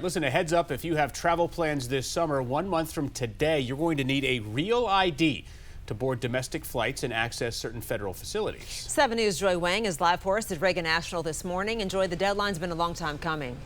Listen, a heads up, if you have travel plans this summer, 1 month from today, you're going to need a real ID to board domestic flights and access certain federal facilities. 7 News' Joy Wang is live for us at Reagan National this morning. And Joy, the deadline's been a long time coming.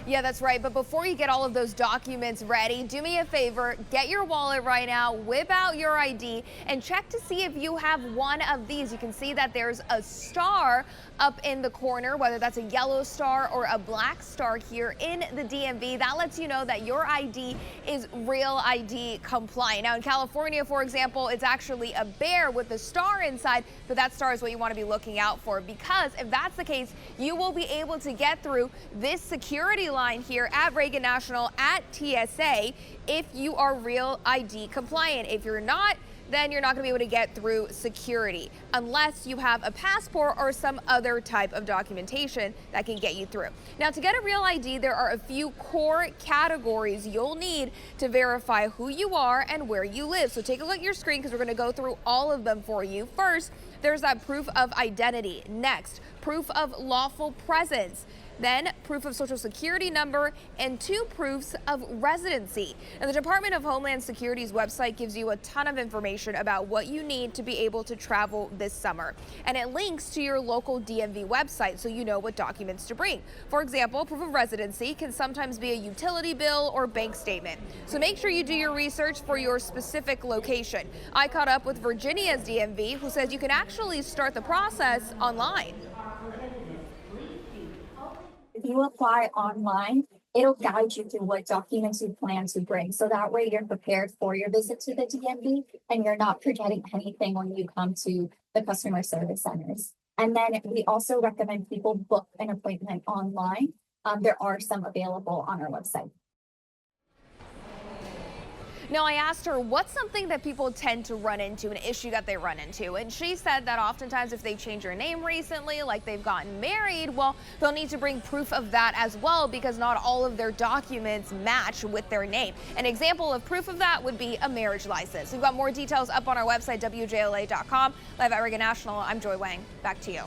Yeah, that's right. But before you get all of those documents ready, do me a favor, get your wallet right now, whip out your ID, and check to see if you have one of these. You can see that there's a star up in the corner, whether that's a yellow star or a black star here in the DMV. That lets you know that your ID is Real ID compliant. Now in California, for example, it's actually a bear with a star inside, but that star is what you want to be looking out for, because if that's the case, you will be able to get through this security line here at Reagan National at TSA if you are Real ID compliant. If you're not, then you're not going to be able to get through security unless you have a passport or some other type of documentation that can get you through. Now, to get a Real ID, there are a few core categories you'll need to verify who you are and where you live. So take a look at your screen because we're going to go through all of them for you. First, there's that proof of identity. Next, proof of lawful presence. Then proof of social security number, and 2 proofs of residency. And the Department of Homeland Security's website gives you a ton of information about what you need to be able to travel this summer. And it links to your local DMV website so you know what documents to bring. For example, proof of residency can sometimes be a utility bill or bank statement. So make sure you do your research for your specific location. I caught up with Virginia's DMV, who says you can actually start the process online. If you apply online, it'll guide you through what documents you plan to bring. So that way you're prepared for your visit to the DMV and you're not forgetting anything when you come to the customer service centers. And then we also recommend people book an appointment online. There are some available on our website. Now, I asked her what's something that people tend to run into, an issue that they run into, and she said that oftentimes if they change their name recently, like they've gotten married, well, they'll need to bring proof of that as well because not all of their documents match with their name. An example of proof of that would be a marriage license. We've got more details up on our website, WJLA.com. Live at Reagan National, I'm Joy Wang. Back to you.